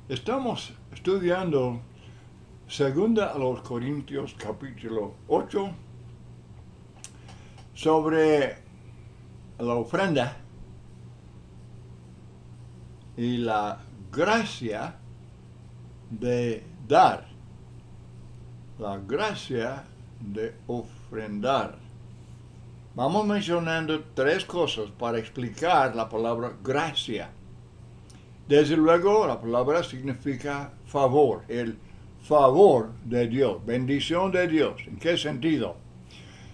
Estamos estudiando Segunda a los Corintios capítulo 8 sobre la ofrenda y la gracia de dar, la gracia de ofrendar. Vamos mencionando tres cosas para explicar la palabra gracia. Desde luego, la palabra significa favor, el favor de Dios, bendición de Dios. ¿En qué sentido?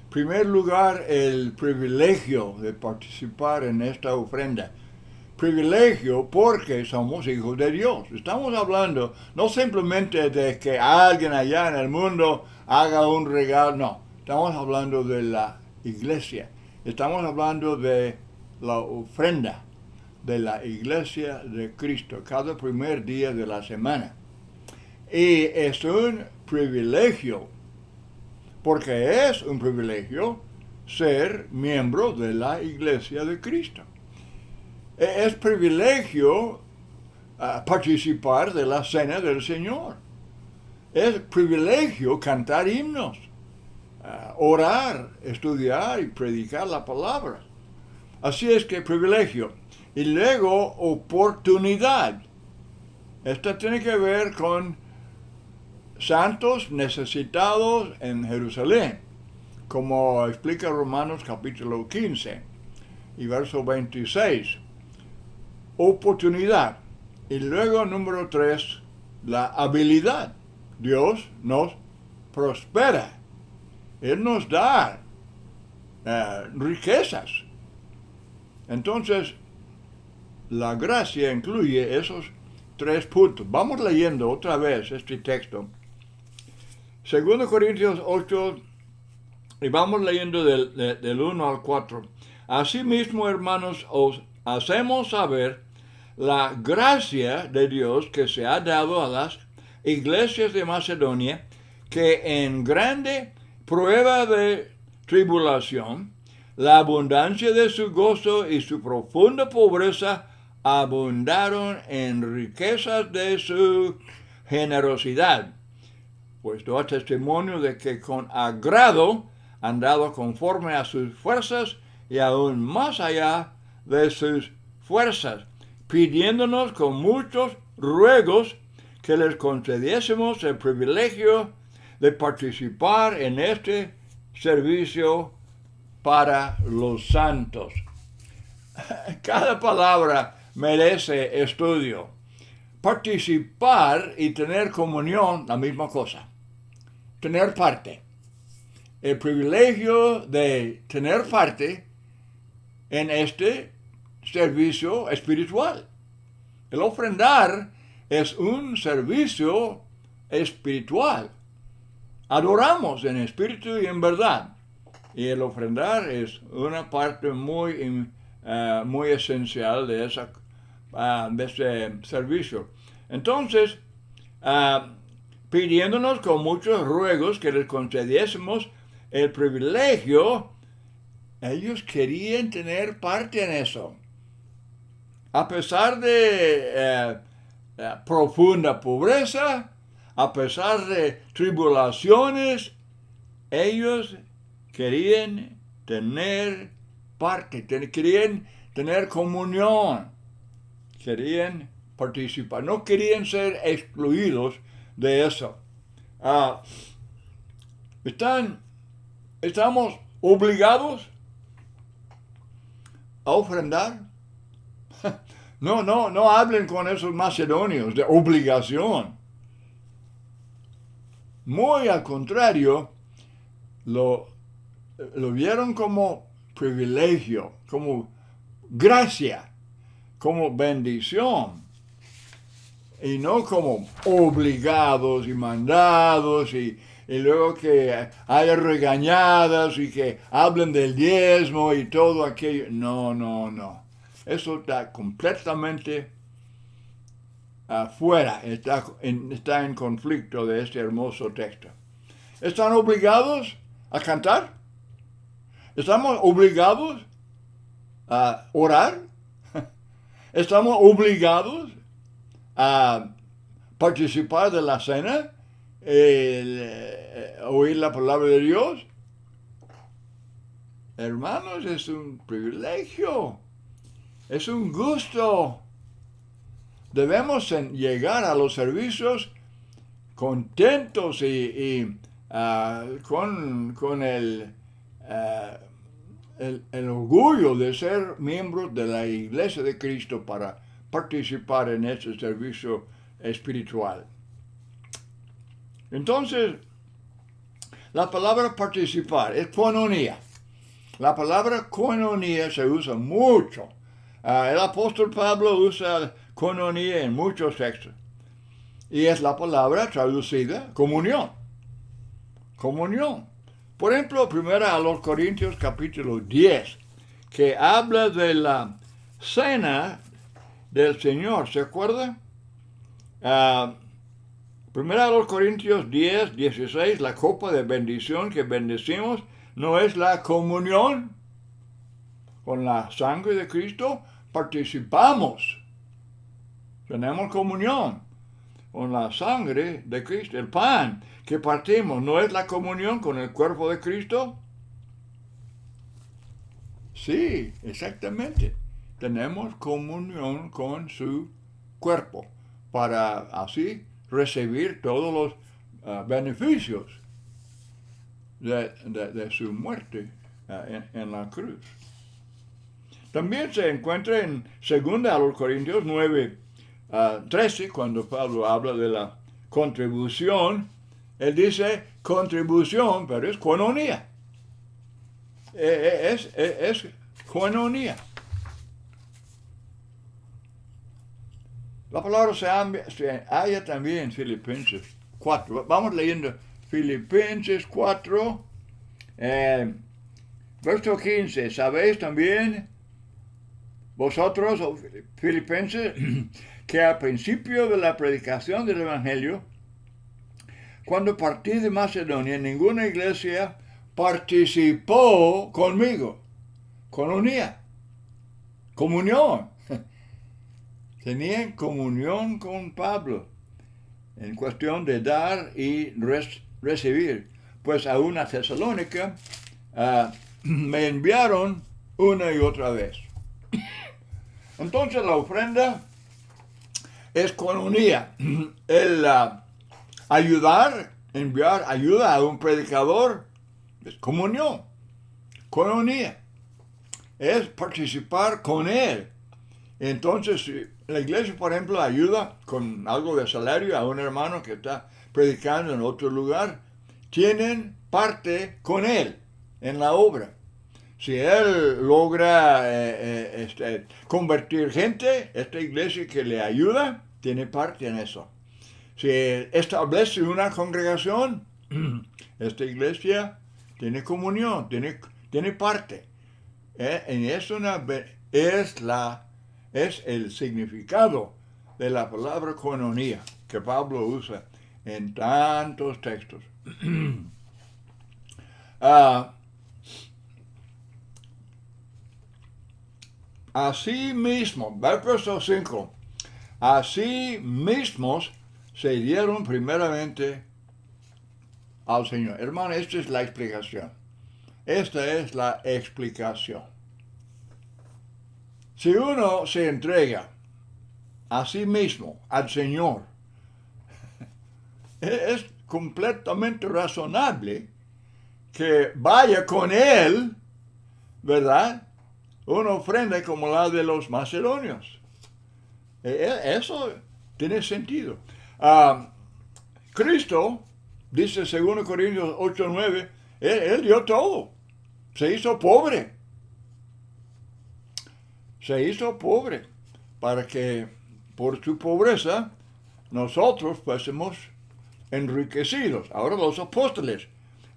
En primer lugar, el privilegio de participar en esta ofrenda. Privilegio porque somos hijos de Dios. Estamos hablando no simplemente de que alguien allá en el mundo haga un regalo, no. Estamos hablando de la iglesia. Estamos hablando de la ofrenda de la iglesia de Cristo cada primer día de la semana. Y es un privilegio, porque es un privilegio ser miembro de la iglesia de Cristo. Es privilegio participar de la cena del Señor. Es privilegio cantar himnos, orar, estudiar y predicar la palabra. Así es que privilegio. Y luego oportunidad. Esta tiene que ver con santos necesitados en Jerusalén, como explica Romanos capítulo 15 y verso 26. Oportunidad. Y luego número 3, la habilidad. Dios nos prospera. Él nos da riquezas. Entonces, la gracia incluye esos tres puntos. Vamos leyendo otra vez este texto. 2 Corintios 8, y vamos leyendo del 1 al 4. Asimismo, hermanos, os hacemos saber la gracia de Dios que se ha dado a las iglesias de Macedonia, que en grande prueba de tribulación, la abundancia de su gozo y su profunda pobreza abundaron en riquezas de su generosidad, pues da testimonio de que con agrado han dado conforme a sus fuerzas y aún más allá de sus fuerzas, pidiéndonos con muchos ruegos que les concediésemos el privilegio de participar en este servicio para los santos. Cada palabra merece estudio. Participar y tener comunión, la misma cosa. Tener parte. El privilegio de tener parte en este servicio espiritual. El ofrendar es un servicio espiritual. Adoramos en espíritu y en verdad. Y el ofrendar es una parte muy esencial de ese servicio. Entonces, pidiéndonos con muchos ruegos que les concediésemos el privilegio, ellos querían tener parte en eso. A pesar de profunda pobreza, a pesar de tribulaciones, ellos querían tener parte, querían tener comunión, querían participar, no querían ser excluidos de eso. ¿Estamos obligados a ofrendar? No hablen con esos macedonios de obligación. Muy al contrario, lo vieron como privilegio, como gracia, como bendición, y no como obligados y mandados y luego que haya regañadas y que hablen del diezmo y todo aquello. No. Eso está completamente afuera, está en conflicto de este hermoso texto. ¿Están obligados a cantar? ¿Estamos obligados a orar? ¿Estamos obligados a participar de la cena, oír la palabra de Dios. Hermanos, es un privilegio, es un gusto. Debemos llegar a los servicios contentos y con el orgullo de ser miembros de la Iglesia de Cristo para participar en este servicio espiritual. Entonces, la palabra participar es koinonia. La palabra koinonia se usa mucho. El apóstol Pablo usa koinonia en muchos textos. Y es la palabra traducida comunión. Comunión. Por ejemplo, primera a los Corintios capítulo 10, que habla de la cena del Señor. ¿Se acuerda? Primera a los Corintios 10, 16, la copa de bendición que bendecimos no es la comunión. Con la sangre de Cristo participamos. Tenemos comunión con la sangre de Cristo. El pan que partimos no es la comunión con el cuerpo de Cristo. Sí, exactamente. Tenemos comunión con su cuerpo para así recibir todos los beneficios de su muerte en la cruz. También se encuentra en 2 a los Corintios 9, 13, cuando Pablo habla de la contribución. Él dice contribución, pero es koinonia. Es koinonia. La palabra se halla también en Filipenses 4. Vamos leyendo Filipenses 4, verso 15. ¿Sabéis también vosotros, filipenses, que al principio de la predicación del Evangelio, cuando partí de Macedonia, ninguna iglesia participó conmigo? Koinonia, comunión. Tenían comunión con Pablo en cuestión de dar y recibir. Pues a una Tesalónica me enviaron una y otra vez. Entonces la ofrenda es koinonia. El ayudar, enviar ayuda a un predicador es comunión. Koinonia es participar con él. Entonces, si la iglesia, por ejemplo, ayuda con algo de salario a un hermano que está predicando en otro lugar, tienen parte con él en la obra. Si él logra convertir gente, esta iglesia que le ayuda tiene parte en eso. Si establece una congregación, esta iglesia tiene comunión, tiene parte. Y es el significado de la palabra koinonia que Pablo usa en tantos textos. Así mismo, verso 5, así mismos se dieron primeramente al Señor. Hermano, esta es la explicación. Esta es la explicación. Si uno se entrega a sí mismo, al Señor, es completamente razonable que vaya con Él, ¿verdad?, una ofrenda como la de los macedonios. Eso tiene sentido. Cristo, dice 2 Corintios 8:9, él dio todo. Se hizo pobre. Se hizo pobre para que por su pobreza nosotros fuésemos enriquecidos. Ahora los apóstoles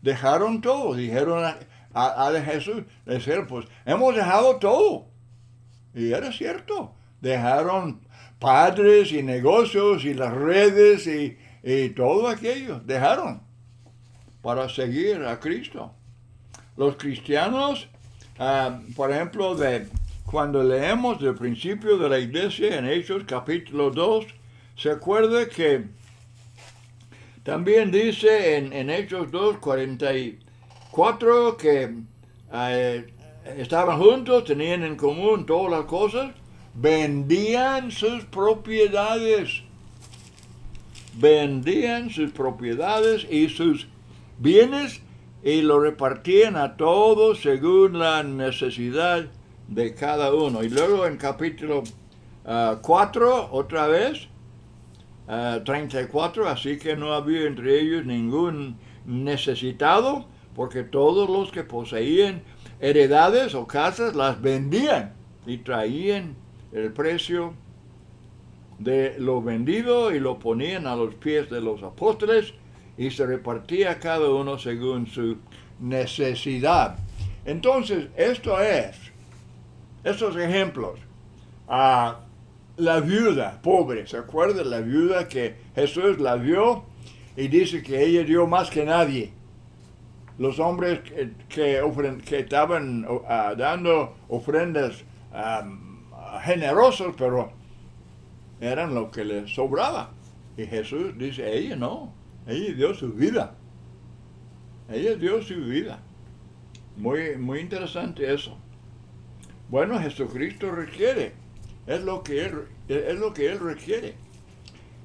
dejaron todo, dijeron a Jesús, decían, pues hemos dejado todo. Y era cierto, dejaron padres y negocios y las redes y todo aquello, dejaron para seguir a Cristo. Los cristianos, por ejemplo, cuando leemos del principio de la iglesia en Hechos capítulo 2, se acuerda que también dice en Hechos 2:44 que estaban juntos, tenían en común todas las cosas, vendían sus propiedades y sus bienes y lo repartían a todos según la necesidad de cada uno. Y luego en capítulo 4, otra vez, 34, así que no había entre ellos ningún necesitado, porque todos los que poseían heredades o casas las vendían y traían el precio de lo vendido y lo ponían a los pies de los apóstoles y se repartía cada uno según su necesidad. Entonces, estos ejemplos, la viuda pobre, ¿se acuerda? La viuda que Jesús la vio y dice que ella dio más que nadie. Los hombres que estaban dando ofrendas generosas, pero eran lo que les sobraba. Y Jesús dice, ella no, ella dio su vida. Ella dio su vida. Muy, muy interesante eso. Bueno, Jesucristo requiere, es lo que Él requiere.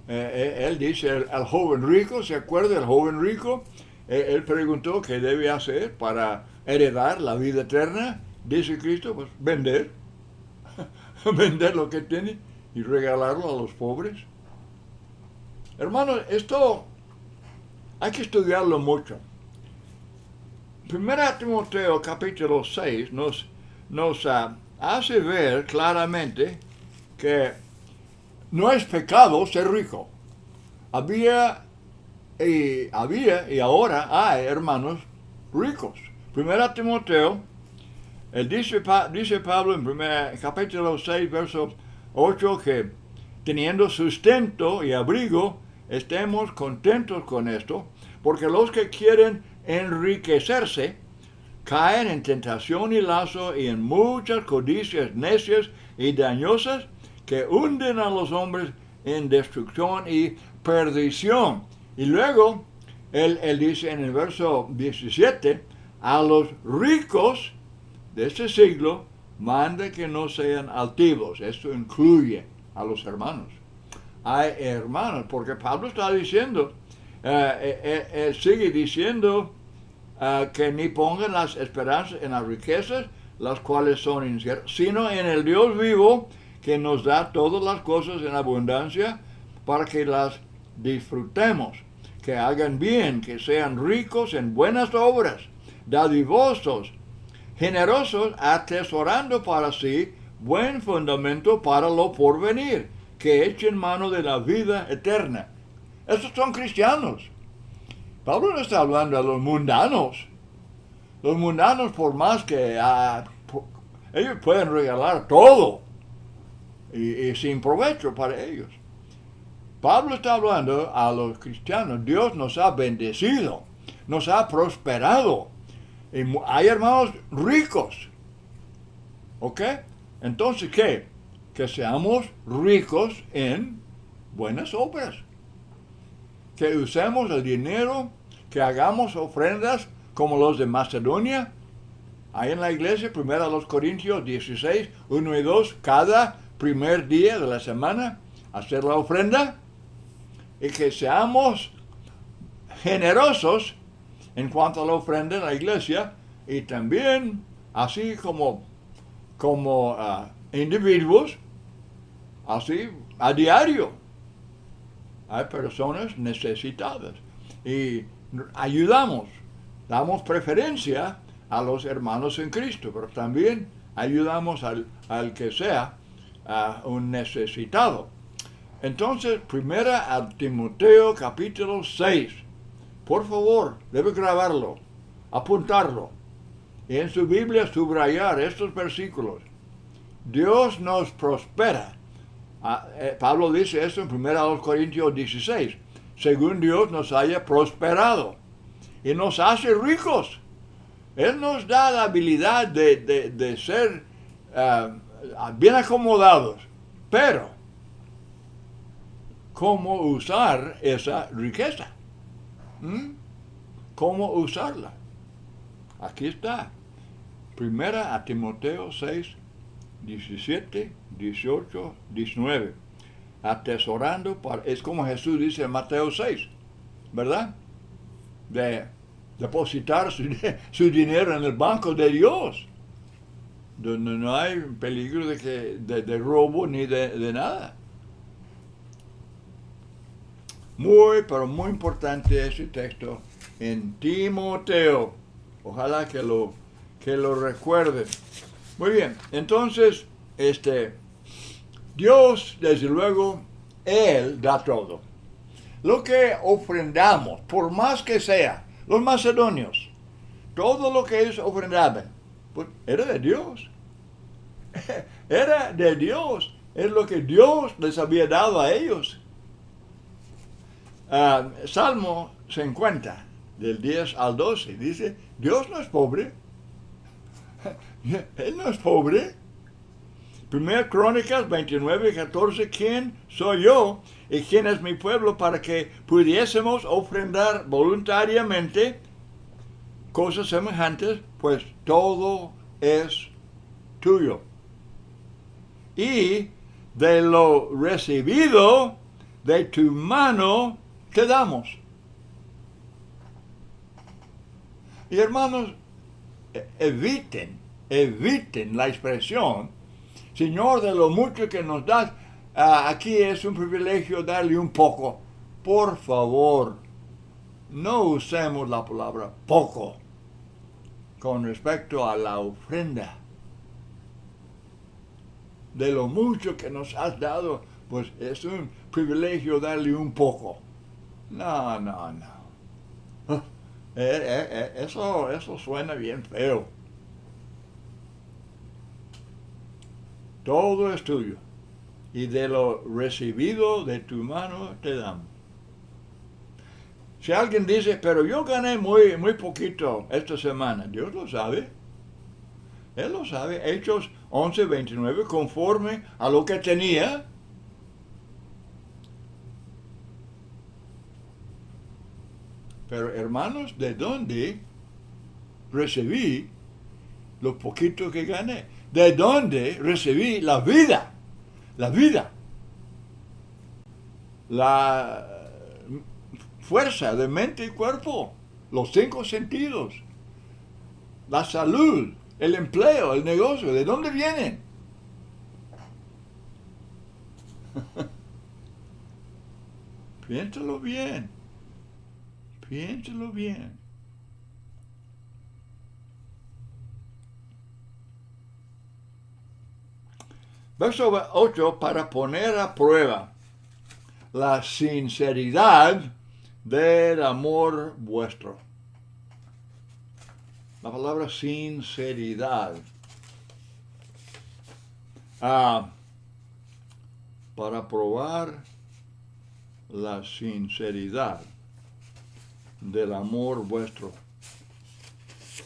Él dice al joven rico, ¿se acuerda? El joven rico, él preguntó qué debe hacer para heredar la vida eterna. Dice Cristo, pues vender, vender lo que tiene y regalarlo a los pobres. Hermanos, esto hay que estudiarlo mucho. Primera Timoteo capítulo 6 nos hace ver claramente que no es pecado ser rico. Había y ahora hay hermanos ricos. Primera Timoteo, dice Pablo en capítulo 6, verso 8, que teniendo sustento y abrigo, estemos contentos con esto, porque los que quieren enriquecerse caen en tentación y lazo y en muchas codicias necias y dañosas que hunden a los hombres en destrucción y perdición. Y luego, él dice en el verso 17, a los ricos de este siglo, manda que no sean altivos. Esto incluye a los hermanos. Hay hermanos, porque Pablo está diciendo, sigue diciendo que ni pongan las esperanzas en las riquezas, las cuales son inciertas, sino en el Dios vivo, que nos da todas las cosas en abundancia, para que las disfrutemos, que hagan bien, que sean ricos en buenas obras, dadivosos, generosos, atesorando para sí buen fundamento para lo porvenir, que echen mano de la vida eterna. Estos son cristianos. Pablo no está hablando a los mundanos. Los mundanos, por más que ellos pueden regalar todo y sin provecho para ellos. Pablo está hablando a los cristianos. Dios nos ha bendecido, nos ha prosperado. Y hay hermanos ricos. ¿Ok? Entonces, ¿qué? Que seamos ricos en buenas obras. Que usemos el dinero, que hagamos ofrendas como los de Macedonia. Ahí en la iglesia, 1 Corintios 16, 1 y 2, cada primer día de la semana, hacer la ofrenda. Y que seamos generosos en cuanto a la ofrenda en la iglesia, y también, así como individuos, así a diario. Hay personas necesitadas y ayudamos, damos preferencia a los hermanos en Cristo, pero también ayudamos al que sea un necesitado. Entonces, primera a Timoteo capítulo 6. Por favor, debe grabarlo, apuntarlo, y en su Biblia subrayar estos versículos. Dios nos prospera. Pablo dice esto en 1 Corintios 16. Según Dios nos haya prosperado y nos hace ricos. Él nos da la habilidad de ser bien acomodados. Pero, cómo usar esa riqueza. ¿Cómo usarla? Aquí está. Primera a Timoteo 6, 17, 18, 19. Atesorando es como Jesús dice en Mateo 6, ¿verdad? De depositar su dinero en el banco de Dios, donde no hay peligro de robo ni de nada. Pero muy importante ese texto en Timoteo. Ojalá que lo recuerden. Muy bien, entonces, Dios, desde luego, Él da todo. Lo que ofrendamos, por más que sea, los macedonios, todo lo que ellos ofrendaban, pues era de Dios. Era de Dios. Es lo que Dios les había dado a ellos. Salmo 50, del 10 al 12, dice, Dios no es pobre. Él no es pobre. Primera Crónicas 29, 14, ¿quién soy yo y quién es mi pueblo para que pudiésemos ofrendar voluntariamente cosas semejantes? Pues todo es tuyo. Y de lo recibido de tu mano te damos. Y hermanos, eviten la expresión, Señor, de lo mucho que nos das, aquí es un privilegio darle un poco. Por favor, no usemos la palabra poco con respecto a la ofrenda. De lo mucho que nos has dado, pues es un privilegio darle un poco. No. Eso suena bien feo. Todo es tuyo. Y de lo recibido de tu mano te damos. Si alguien dice, pero yo gané muy poquito esta semana, Dios lo sabe. Él lo sabe. Hechos 11, 29, conforme a lo que tenía. Pero hermanos, ¿de dónde recibí lo poquito que gané? ¿De dónde recibí la vida? La vida. La fuerza de mente y cuerpo. Los 5 sentidos. La salud. El empleo, el negocio. ¿De dónde vienen? Piénsalo bien. Piénselo bien. Verso 8, para poner a prueba la sinceridad del amor vuestro. La palabra sinceridad. Para probar la sinceridad del amor vuestro.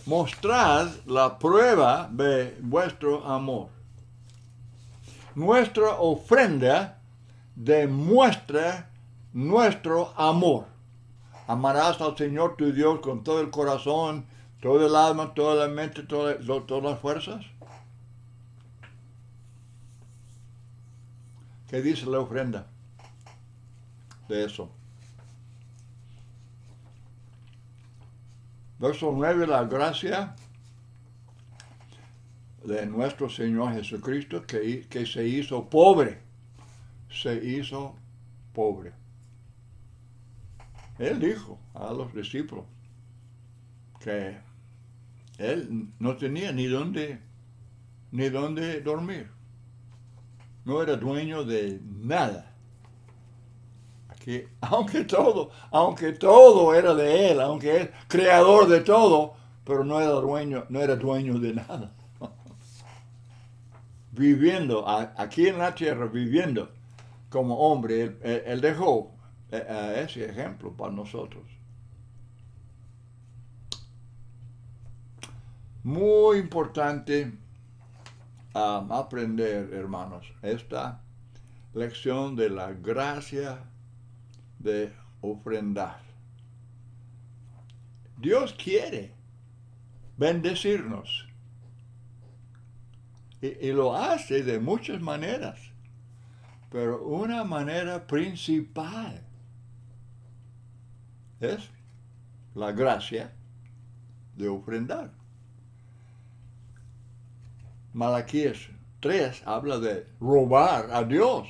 Mostrad la prueba de vuestro amor. Nuestra ofrenda demuestra nuestro amor. Amarás al Señor tu Dios con todo el corazón, todo el alma, toda la mente, todas las fuerzas. ¿Qué dice la ofrenda de eso? Verso 9, la gracia de nuestro Señor Jesucristo que se hizo pobre. Se hizo pobre. Él dijo a los discípulos que él no tenía ni dónde dormir. No era dueño de nada. Que aunque todo era de él, aunque es creador de todo, pero no era dueño de nada. Viviendo aquí en la tierra, viviendo como hombre, él dejó ese ejemplo para nosotros. Muy importante aprender, hermanos, esta lección de la gracia de ofrendar. Dios quiere bendecirnos y lo hace de muchas maneras, pero una manera principal es la gracia de ofrendar. Malaquías 3 habla de robar a Dios.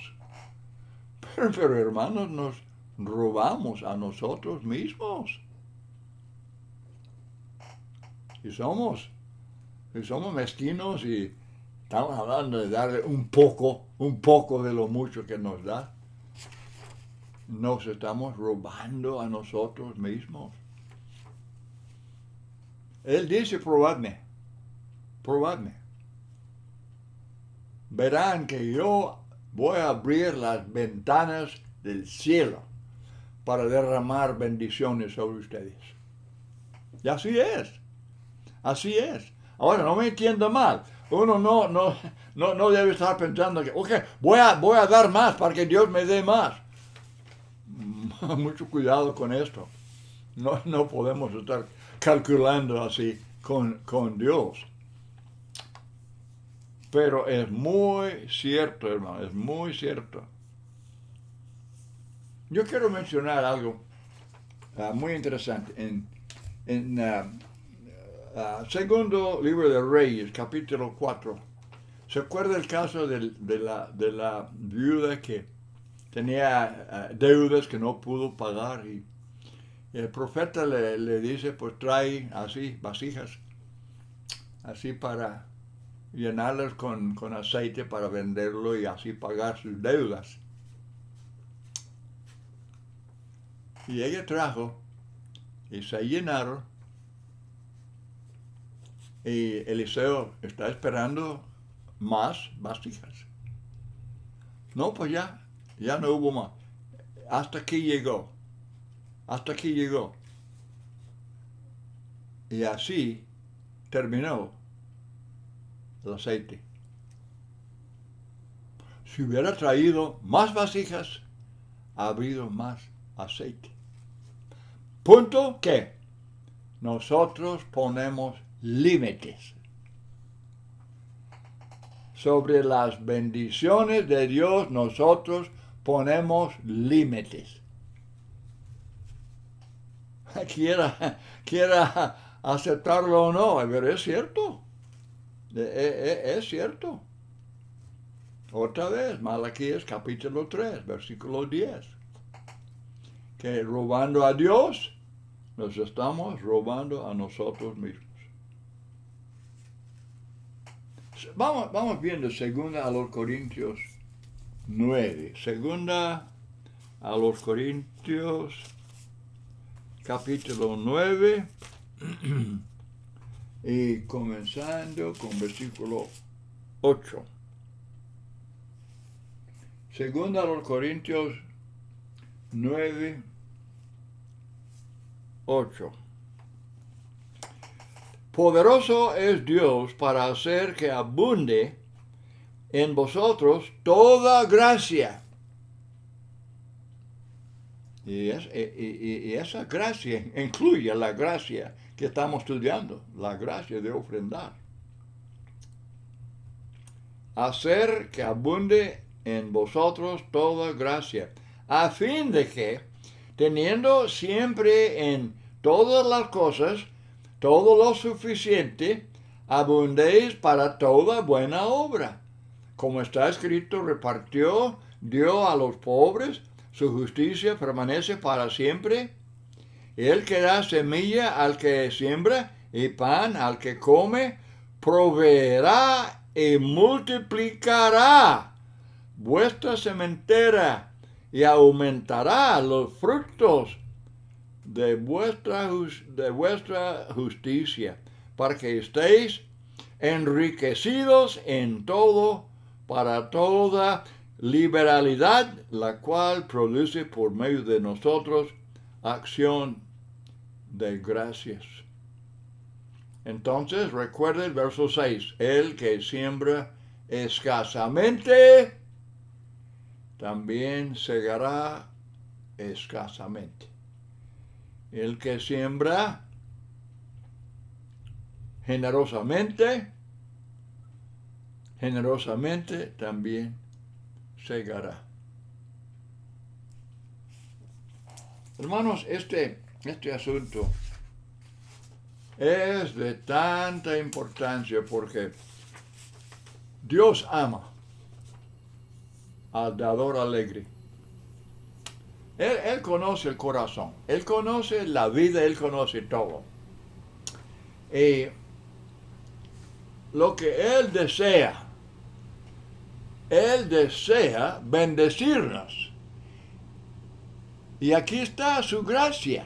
Pero hermanos, nos robamos a nosotros mismos. Y somos mezquinos y estamos hablando de darle un poco de lo mucho que nos da. Nos estamos robando a nosotros mismos. Él dice, probadme. Verán que yo voy a abrir las ventanas del cielo para derramar bendiciones sobre ustedes. Y así es. Ahora, no me entienda mal. Uno no debe estar pensando que, voy a dar más para que Dios me dé más. Mucho cuidado con esto. No podemos estar calculando así con Dios. Pero es muy cierto, hermano, es muy cierto. Yo quiero mencionar algo muy interesante. En segundo libro de Reyes, capítulo 4, ¿se acuerda el caso de la viuda que tenía deudas que no pudo pagar? Y el profeta le dice, pues trae así vasijas, así para llenarlas con aceite para venderlo y así pagar sus deudas. Y ella trajo y se llenaron. Y Eliseo está esperando más vasijas. No, pues ya no hubo más. Hasta aquí llegó. Y así terminó el aceite. Si hubiera traído más vasijas, ha habido más aceite. Punto que nosotros ponemos límites sobre las bendiciones de Dios. Nosotros ponemos límites. Quiera aceptarlo o no, pero es cierto. Es cierto. Otra vez, Malaquías capítulo 3, versículo 10. Que robando a Dios, nos estamos robando a nosotros mismos. Vamos viendo segunda a los Corintios 9. Segunda a los Corintios capítulo 9 y comenzando con versículo 8. Segunda a los Corintios 9, 8. Poderoso es Dios para hacer que abunde en vosotros toda gracia. Y esa gracia incluye la gracia que estamos estudiando, la gracia de ofrendar. Hacer que abunde en vosotros toda gracia, a fin de que, teniendo siempre en todas las cosas todo lo suficiente, abundéis para toda buena obra. Como está escrito, repartió, dio a los pobres, su justicia permanece para siempre. Él que da semilla al que siembra y pan al que come, proveerá y multiplicará vuestra sementera y aumentará los frutos de vuestra justicia, para que estéis enriquecidos en todo, para toda liberalidad, la cual produce por medio de nosotros acción de gracias. Entonces, recuerde el verso 6, el que siembra escasamente, también segará escasamente. El que siembra generosamente también segará. Hermanos, este asunto es de tanta importancia porque Dios ama al dador alegre. Él conoce el corazón, Él conoce la vida, Él conoce todo. Y lo que Él desea bendecirnos. Y aquí está su gracia,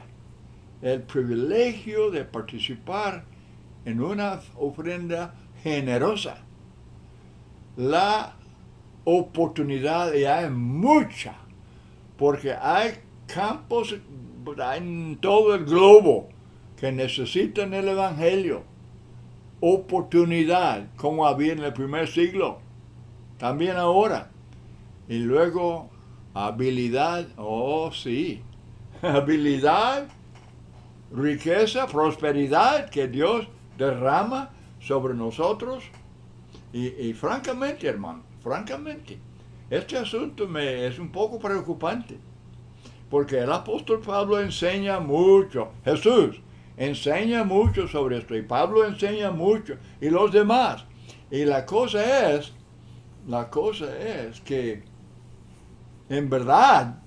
el privilegio de participar en una ofrenda generosa. La oportunidad ya es mucha, porque hay campos en todo el globo que necesitan el Evangelio. Oportunidad, como había en el primer siglo, también ahora. Y luego habilidad, oh sí, habilidad, riqueza, prosperidad que Dios derrama sobre nosotros. Y francamente, hermano, este asunto es un poco preocupante, porque el apóstol Pablo enseña mucho, Jesús enseña mucho sobre esto, y Pablo enseña mucho, y los demás. Y la cosa es que, en verdad,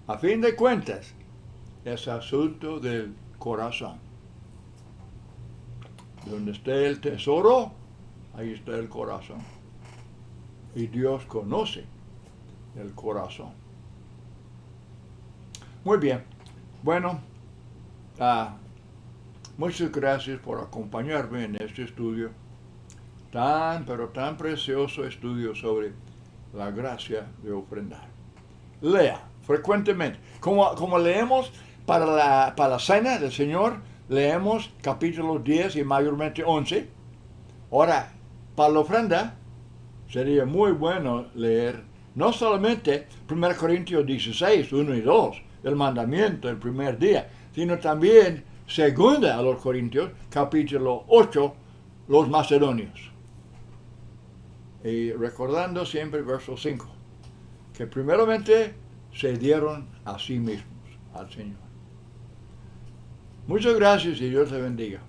a fin de cuentas, es asunto del corazón. Donde esté el tesoro, ahí está el corazón. Y Dios conoce el corazón. Muy bien. Bueno, muchas gracias por acompañarme en este estudio. Pero tan precioso estudio sobre la gracia de ofrendar. Lea frecuentemente. Como leemos para la cena del Señor, leemos capítulos 10 y mayormente 11. Ahora, para la ofrenda, sería muy bueno leer no solamente 1 Corintios 16, 1 y 2, el mandamiento del primer día, sino también 2 a los Corintios, capítulo 8, los macedonios. Y recordando siempre el verso 5, que primeramente se dieron a sí mismos al Señor. Muchas gracias y Dios te bendiga.